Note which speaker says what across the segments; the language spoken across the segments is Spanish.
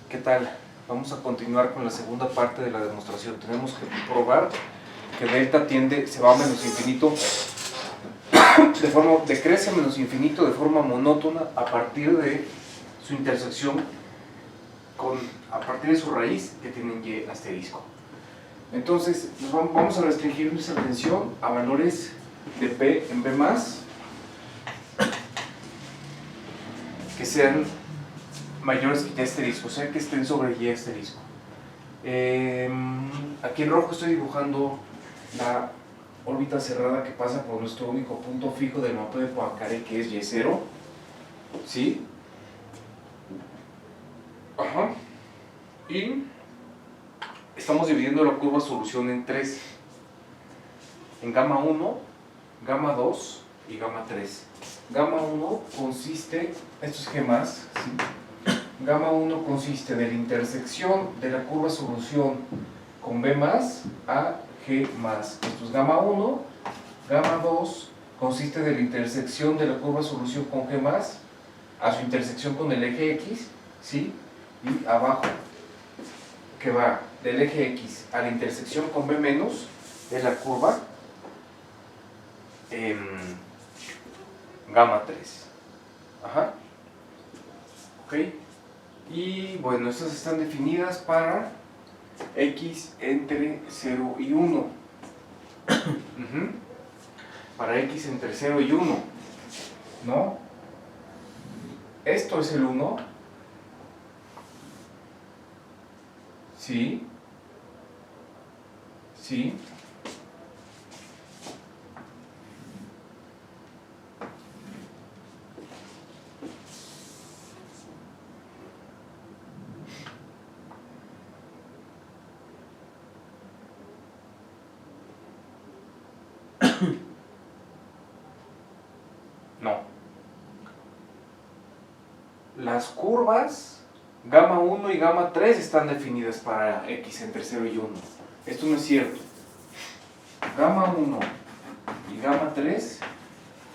Speaker 1: ¿Qué tal? Vamos a continuar con la segunda parte de la demostración. Tenemos que probar que delta se va a menos infinito, decrece a menos infinito de forma monótona a partir de su intersección a partir de su raíz que tiene y asterisco. Entonces, vamos a restringir nuestra atención a valores de P en B+, que sean mayores que Y asterisco, o sea que estén sobre Y asterisco. Aquí en rojo estoy dibujando la órbita cerrada que pasa por nuestro único punto fijo del mapa de Poincaré, que es Y0. ¿Sí? Ajá. Y estamos dividiendo la curva solución en tres: en gamma 1, gamma 2 y gamma 3. Gamma 1 consiste, esto es G+, ¿sí? Gamma 1 consiste de la intersección de la curva solución con B+ a G+. Esto es gamma 1. Gamma 2 consiste de la intersección de la curva solución con G+ a su intersección con el eje X, ¿sí? Y abajo, que va del eje X a la intersección con B- de la curva gamma 3. Ajá. Ok. Y bueno, estas están definidas para X entre 0 y 1. Para X entre 0 y 1. ¿No? Esto es el 1. Sí. Sí. No. Las curvas gamma 1 y gamma 3 están definidas para X entre 0 y 1. Esto no es cierto. Gamma 1 y gamma 3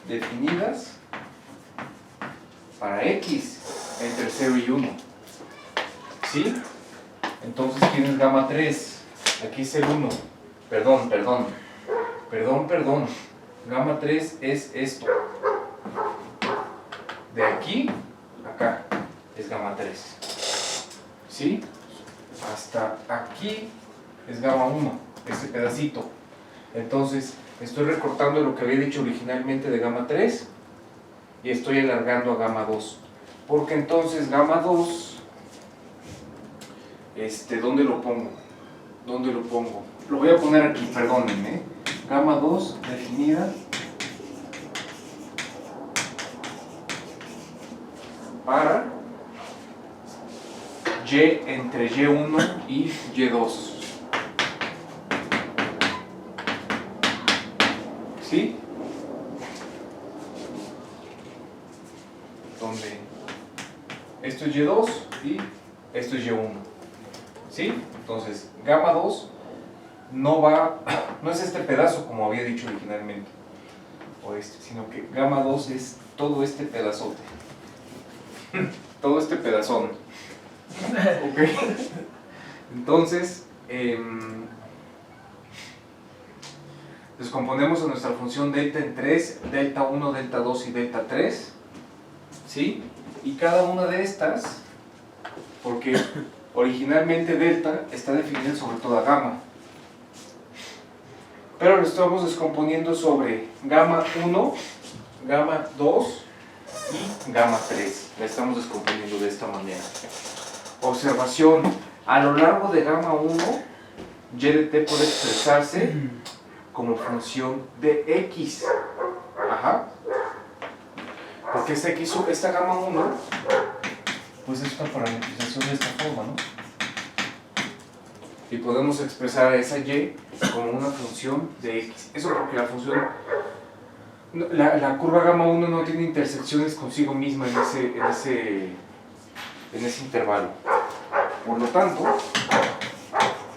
Speaker 1: definidas para X entre 0 y 1. ¿Sí? Entonces, ¿quién es gamma 3? Aquí es el 1. Perdón. Gamma 3 es esto. De aquí a acá es gamma 3. ¿Sí? Hasta aquí es gamma 1, este pedacito. Entonces, estoy recortando lo que había dicho originalmente de gamma 3 y estoy alargando a gamma 2. Porque entonces gamma 2, ¿dónde lo pongo? Lo voy a poner aquí, perdónenme. Gamma 2 definida para Y entre Y1 y Y2. ¿Sí? Donde esto es Y2 y esto es Y1. ¿Sí? Entonces, gamma 2 no es este pedazo como había dicho originalmente, sino que gamma 2 es todo este pedazote. Todo este pedazón. ¿Ok? Entonces, descomponemos a nuestra función delta en 3, delta 1, delta 2 y delta 3. ¿Sí? Y cada una de estas, porque originalmente delta está definida sobre toda gamma, pero lo estamos descomponiendo sobre gamma 1, gamma 2 y gamma 3. La estamos descomponiendo de esta manera. Observación: a lo largo de gamma 1, y de t puede expresarse como función de x. Ajá. Porque esta gamma 1, pues es una parametrización de esta forma, ¿no? Y podemos expresar a esa y como una función de x. Eso porque la función, la curva gamma 1 no tiene intersecciones consigo misma en ese intervalo. Por lo tanto,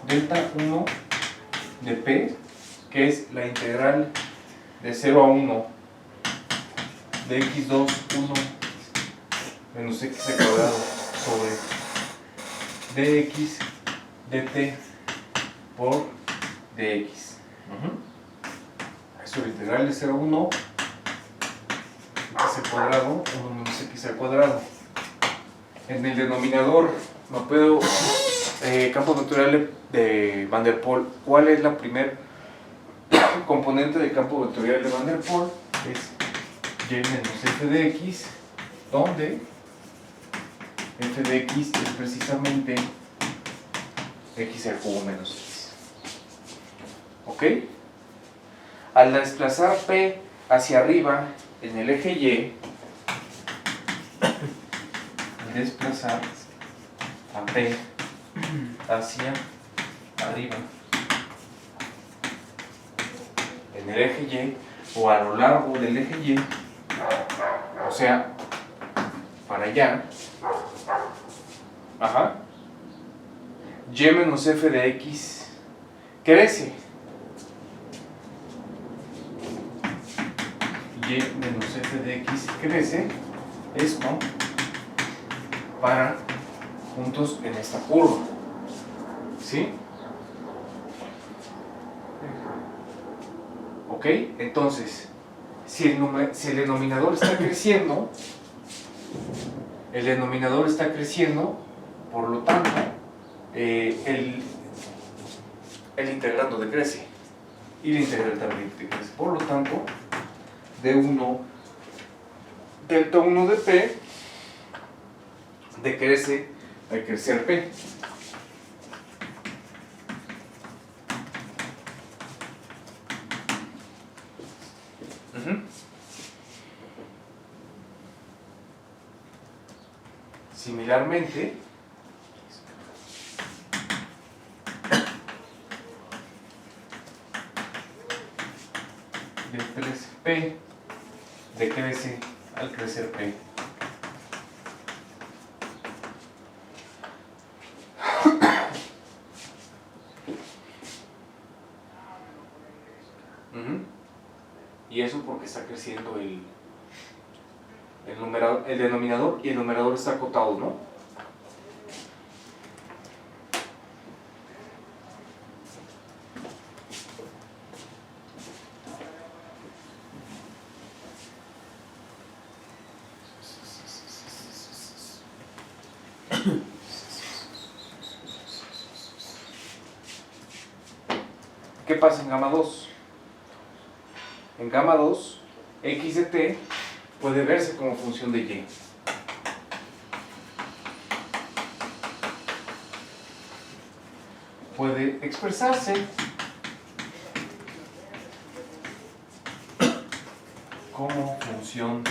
Speaker 1: delta 1 de p, que es la integral de 0 a 1 de x2 1 menos x al cuadrado sobre dx dt por dx. Eso es integral de 0 a 1 x al cuadrado, 1 menos x al cuadrado. En el denominador no puedo campo vectorial de Van der Pol. ¿Cuál es la primer componente del campo vectorial de Van der Pol? Es y menos f de x, donde f de x es precisamente x al cubo menos x. ¿Ok? Al desplazar P hacia arriba en el eje Y, al desplazar a P hacia arriba en el eje Y o a lo largo del eje Y, o sea, para allá, y menos f de x crece. Y menos f de x crece, esto para puntos en esta curva, ¿sí? ¿Ok? Entonces, si el denominador está creciendo, por lo tanto, el integrando decrece y la integral también decrece. Por lo tanto, d1, delta 1 de P decrece al crecer P. Similarmente, decrece P, decrece al crecer P. Y eso porque está creciendo el denominador y el numerador está acotado, ¿no? ¿Qué pasa en gamma 2? En gamma 2, x de t puede verse como función de y. Puede expresarse como función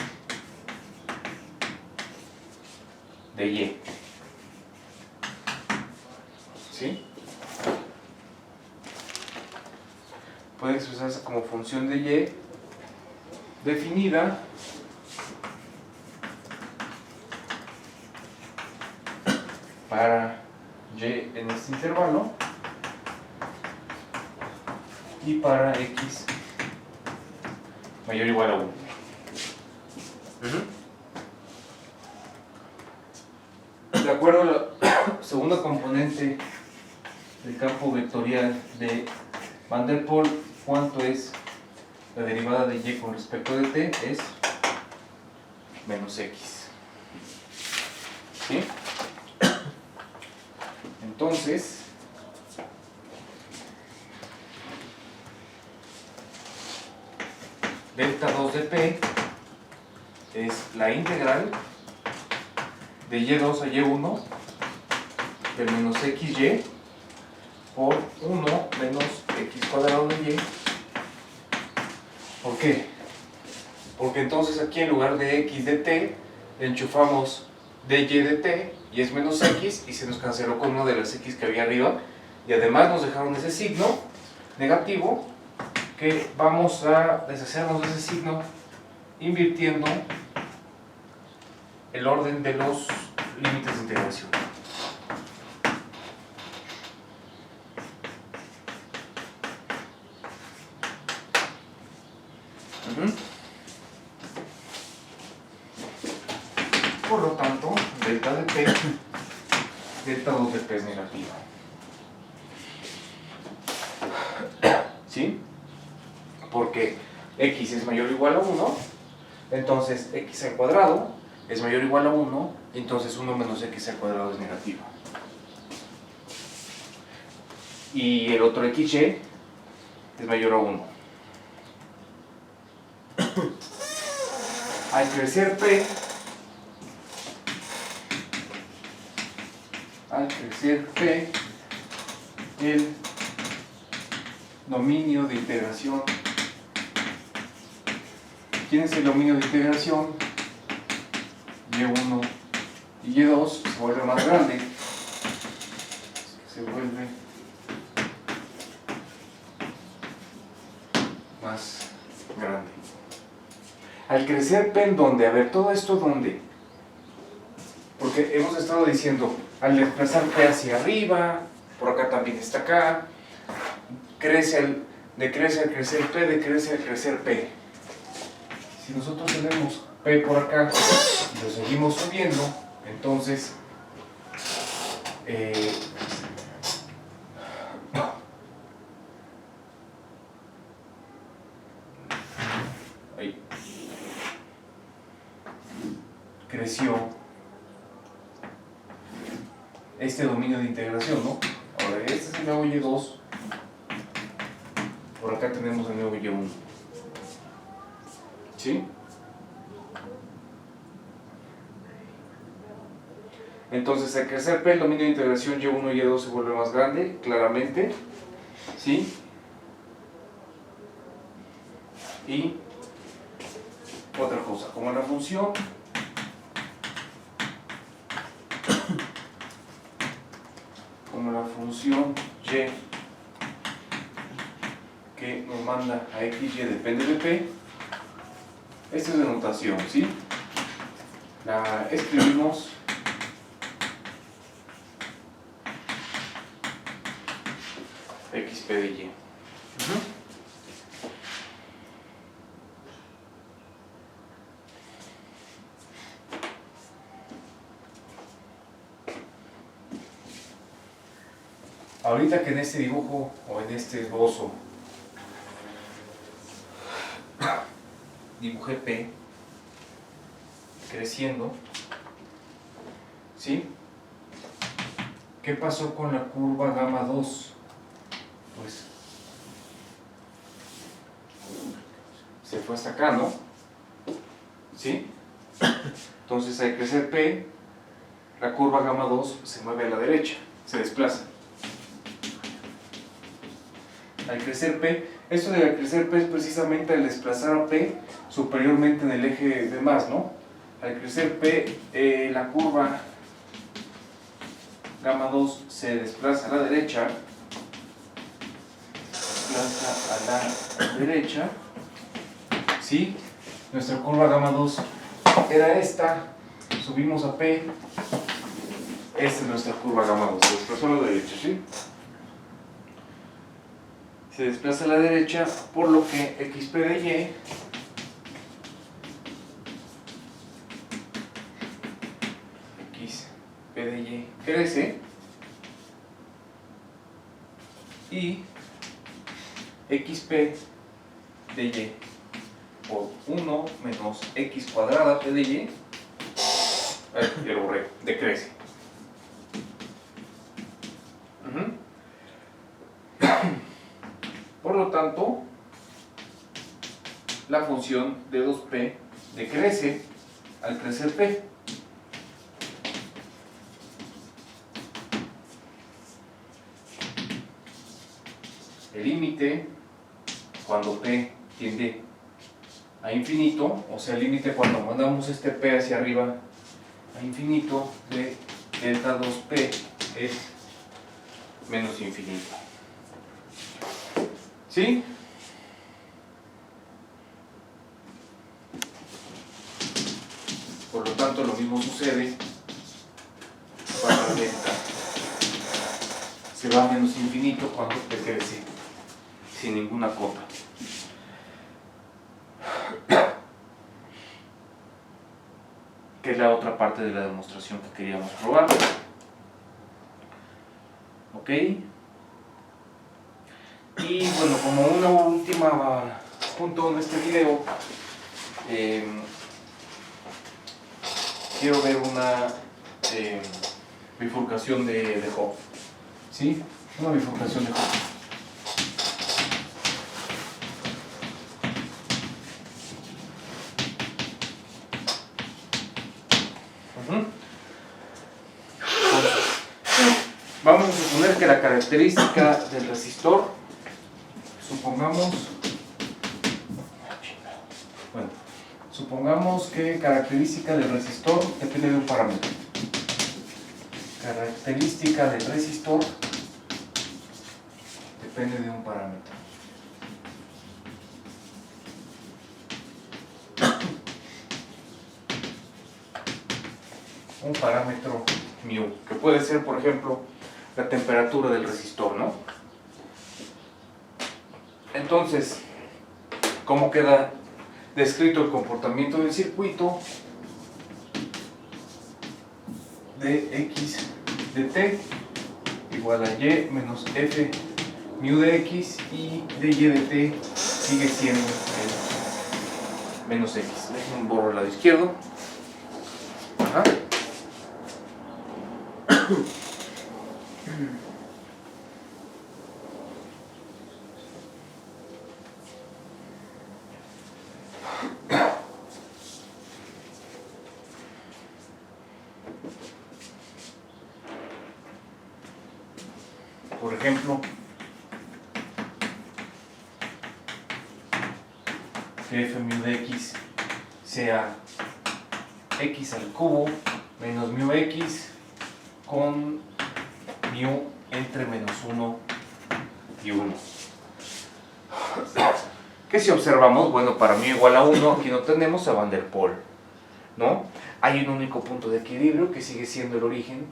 Speaker 1: de y. ¿Sí? Puede expresarse como función de y definida para y en este intervalo y para x mayor o igual a 1. De acuerdo a la segunda componente del campo vectorial de Van der Pol, ¿cuánto es la derivada de y con respecto de t? Es menos x. ¿Sí? Entonces, delta 2 de p es la integral de y2 a y1 del menos xy por 1 menos x cuadrado de y. ¿Por qué? Porque entonces aquí en lugar de x de t le enchufamos dy de t y es menos x y se nos canceló con una de las x que había arriba y además nos dejaron ese signo negativo que vamos a deshacernos de ese signo invirtiendo el orden de los límites de integración. Por lo tanto, delta de t delta 2 de P es negativo. ¿Sí? Porque x es mayor o igual a 1, entonces x al cuadrado es mayor o igual a 1, entonces 1 menos x al cuadrado es negativo. Y el otro xy es mayor a 1. Al crecer P, el dominio de integración. ¿Quién es el dominio de integración? Y1 y Y2 se vuelve más grande. Se vuelve más grande. Al crecer P, ¿en dónde? A ver, todo esto ¿dónde? Porque hemos estado diciendo, al desplazar P hacia arriba, por acá también está acá, decrece al crecer P, decrece al crecer P. Si nosotros tenemos P por acá y lo seguimos subiendo, entonces creció este dominio de integración, ¿no? Ahora, este es el nuevo Y2, por acá tenemos el nuevo Y1. ¿Sí? Entonces, al crecer P, el dominio de integración Y1 y Y2 se vuelve más grande, claramente. ¿Sí? Y otra cosa, como la función y que nos manda a xy depende de P, esta es la notación, ¿sí? La escribimos xp de y. Ahorita que en este dibujo o en este esbozo dibujé P creciendo, ¿sí? ¿Qué pasó con la curva gamma 2? Pues se fue hasta acá, ¿no? ¿Sí? Entonces al crecer P, la curva gamma 2 se mueve a la derecha, se desplaza. Al crecer P, esto de al crecer P es precisamente al desplazar a P superiormente en el eje de más, ¿no? Al crecer P, la curva gamma 2 se desplaza a la derecha, ¿sí? Nuestra curva gamma 2 era esta, subimos a P, esta es nuestra curva gamma 2, se desplazó a la derecha, ¿sí? Se desplaza a la derecha, por lo que xp de y crece y xp de y por 1 menos x cuadrada p de y, ya lo borré, decrece. Por lo tanto, la función de 2p decrece al crecer p. El límite cuando p tiende a infinito, o sea el límite cuando mandamos este p hacia arriba a infinito de delta 2p es menos infinito. ¿Sí? Por lo tanto, lo mismo sucede para la delta. Se va a menos infinito cuando p crece sin ninguna cota. Que es la otra parte de la demostración que queríamos probar. Ok. Y bueno, como una última punto en este video, quiero ver una bifurcación de Hopf. ¿Sí? Una bifurcación de Hopf. Vamos a suponer que la característica del resistor, supongamos que característica del resistor depende de un parámetro. Característica del resistor depende de un parámetro. Un parámetro mu, que puede ser, por ejemplo, la temperatura del resistor, ¿no? Entonces, ¿cómo queda descrito el comportamiento del circuito de x de t igual a y menos f mu de x, y de y de t sigue siendo el menos x? Déjenme borrar el lado izquierdo. Ajá. Por ejemplo, que f mu de x sea x al cubo menos mu x con mu entre menos 1 y 1. ¿Qué si observamos? Bueno, para mu igual a 1, aquí no tenemos a Van der Pol, ¿no? Hay un único punto de equilibrio que sigue siendo el origen.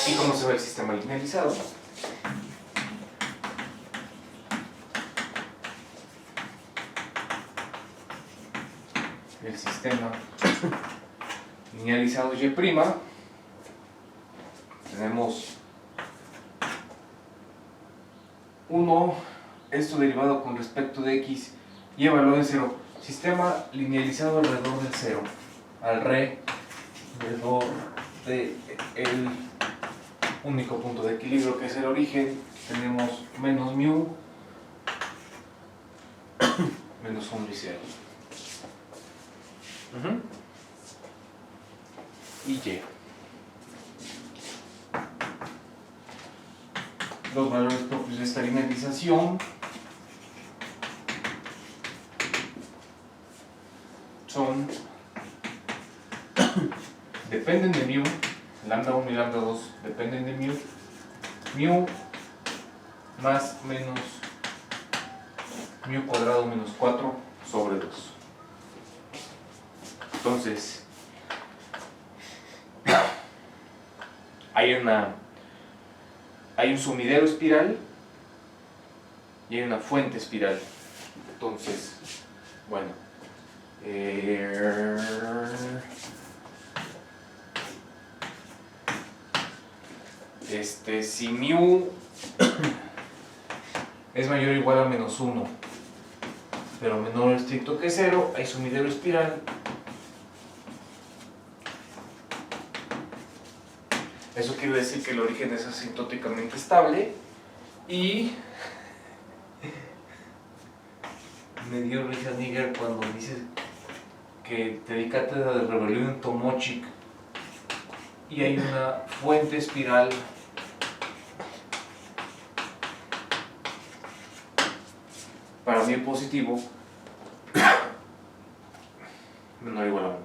Speaker 1: ¿Y cómo se ve el sistema linealizado? El sistema linealizado Y', tenemos 1, esto derivado con respecto de x, y valor de 0. Sistema linealizado alrededor del 0, alrededor del único punto de equilibrio que es el origen. Tenemos menos mu, menos 1 y 0. Y y. Los valores propios de esta linealización son, dependen de mu, lambda 1 y lambda 2 dependen de mu más menos mu cuadrado menos 4 sobre 2. Entonces, hay un sumidero espiral y hay una fuente espiral. Entonces, bueno, si mu es mayor o igual a menos 1, pero menor o estricto que 0, hay sumidero espiral. Eso quiere decir que el origen es asintóticamente estable, y me dio risa Níger cuando dice que te di cátedra de rebelión en Tomochic y hay una fuente espiral para mí positivo menor o igual a 1.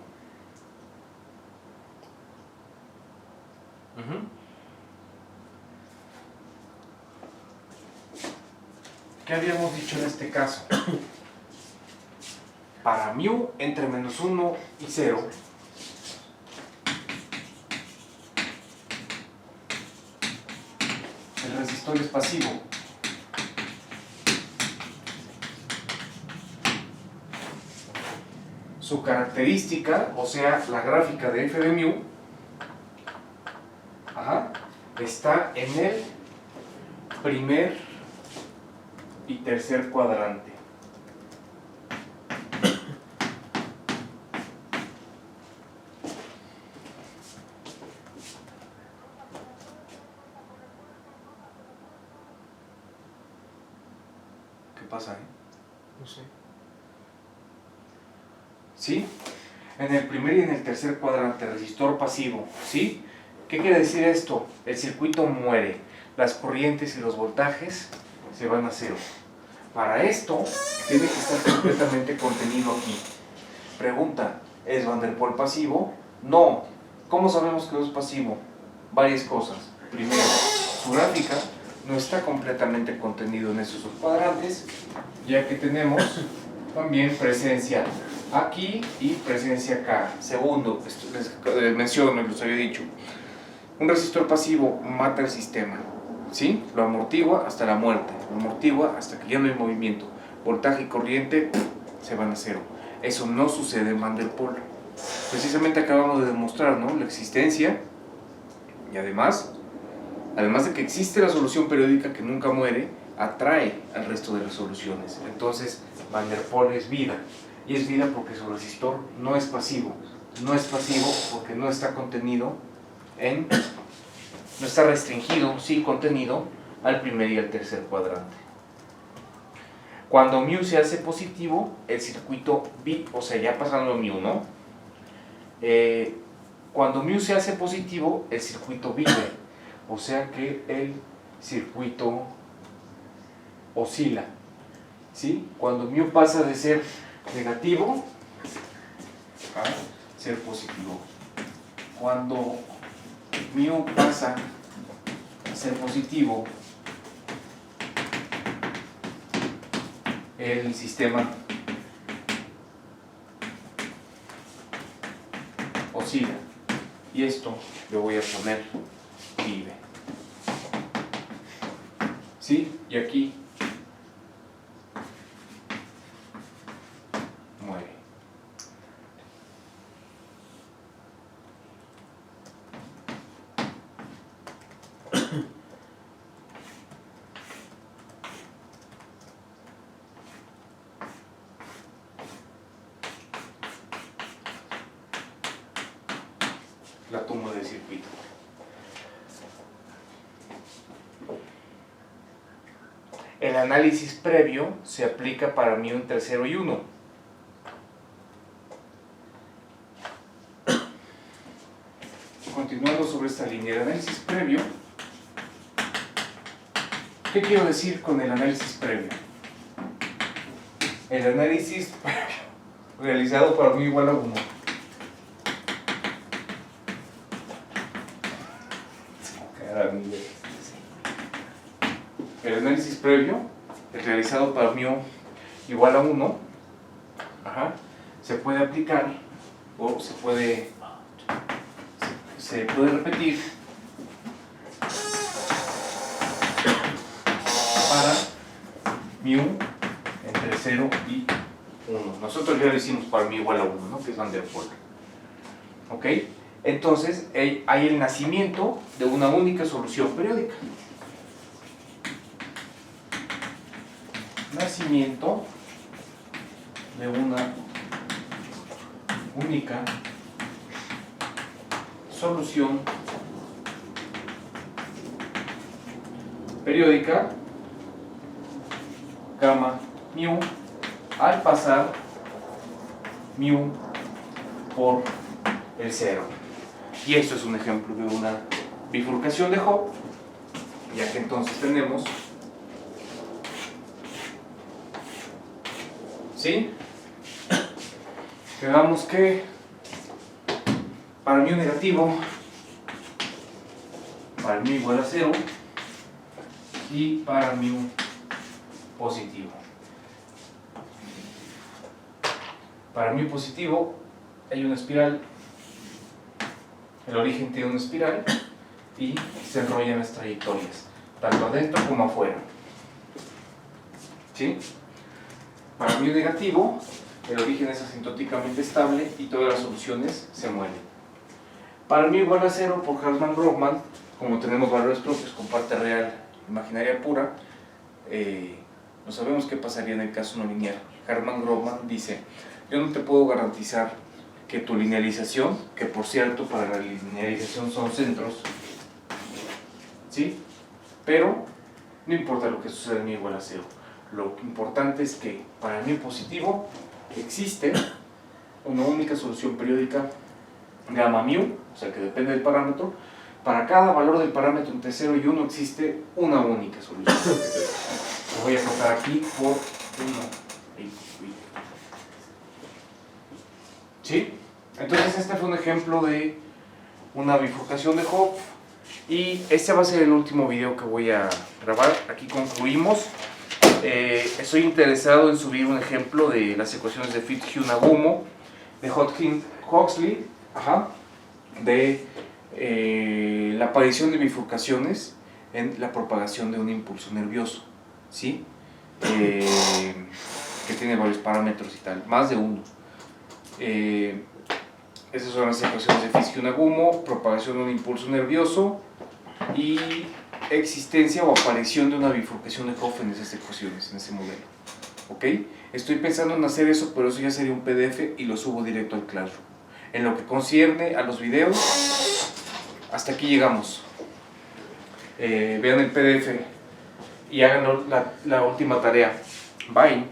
Speaker 1: ¿Qué habíamos dicho en este caso? Para mu entre menos 1 y 0, el resistor es pasivo. Su característica, o sea, la gráfica de f de mu, ajá, está en el primer y tercer cuadrante. ¿Qué pasa,
Speaker 2: No sé.
Speaker 1: ¿Sí? En el primer y en el tercer cuadrante, resistor pasivo, ¿sí? ¿Qué quiere decir esto? El circuito muere, las corrientes y los voltajes se van a cero. Para esto, tiene que estar completamente contenido aquí. Pregunta, ¿es Van der Pol pasivo? No. ¿Cómo sabemos que no es pasivo? Varias cosas. Primero, su gráfica no está completamente contenido en esos subcuadrantes, ya que tenemos también presencia aquí y presencia acá. Segundo, esto les menciono, les había dicho, un resistor pasivo mata el sistema, ¿sí? Lo amortigua hasta la muerte, lo amortigua hasta que ya no hay movimiento. Voltaje y corriente se van a cero. Eso no sucede en Van der Pol. Precisamente acabamos de demostrar, ¿no?, la existencia, y además de que existe la solución periódica que nunca muere, atrae al resto de las soluciones. Entonces, Van der Pol es vida. Y es vida porque su resistor no es pasivo. No es pasivo porque no está contenido no está restringido, sí contenido, al primer y al tercer cuadrante. Cuando mu se hace positivo, el circuito o sea, ya pasando a mu, ¿no? Cuando mu se hace positivo, el circuito vive, o sea que el circuito oscila, ¿sí? Cuando mu pasa de ser negativo a ser positivo. Cuando mu pasa a ser positivo, el sistema oscila, y esto le voy a poner vive, ¿sí? Y aquí muere. La toma del circuito. El análisis previo se aplica para mu entre 0 y 1. Continuando sobre esta línea de análisis previo, ¿qué quiero decir con el análisis previo? El análisis previo realizado para mu igual a 1. El análisis previo, el realizado para mu igual a 1, se puede aplicar o se puede repetir para mu entre 0 y 1. Nosotros ya lo hicimos para mu igual a 1, ¿no?, que es Van der Pol. ¿Ok? Entonces, hay el nacimiento de una única solución periódica. Nacimiento de una única solución periódica, gamma mu, al pasar mu por el 0. Y esto es un ejemplo de una bifurcación de Hopf, ya que entonces tenemos, ¿sí?, veamos que para mu negativo, para mu igual a 0 y para mu positivo. Para mu positivo hay una espiral, el origen tiene una espiral y se enrollan las trayectorias, tanto adentro como afuera. ¿Sí? Para mu negativo, el origen es asintóticamente estable y todas las soluciones se mueven. Para mu igual a 0 por Hartmann-Brockmann, como tenemos valores propios con parte real imaginaria pura, no sabemos qué pasaría en el caso no lineal. Hermann Grobman dice, yo no te puedo garantizar que tu linealización, que por cierto para la linealización son centros, ¿sí? Pero no importa lo que suceda en mi igual a cero. Lo importante es que para mi positivo existe una única solución periódica gamma mu, o sea que depende del parámetro. Para cada valor del parámetro entre 0 y 1 existe una única solución. Lo voy a cortar aquí por 1. ¿Sí? Entonces este fue un ejemplo de una bifurcación de Hopf y este va a ser el último video que voy a grabar. Aquí concluimos. Estoy interesado en subir un ejemplo de las ecuaciones de Fitzhugh-Nagumo, de Hodgkin-Huxley, de la aparición de bifurcaciones en la propagación de un impulso nervioso, ¿sí? Que tiene varios parámetros y tal, más de uno. Esas son las ecuaciones de Fitzhugh-Nagumo, propagación de un impulso nervioso y existencia o aparición de una bifurcación de Hopf en esas ecuaciones, en ese modelo. ¿Ok? Estoy pensando en hacer eso, pero eso ya sería un PDF y lo subo directo al Classroom. En lo que concierne a los videos, hasta aquí llegamos. Vean el PDF y hagan la última tarea. Bye.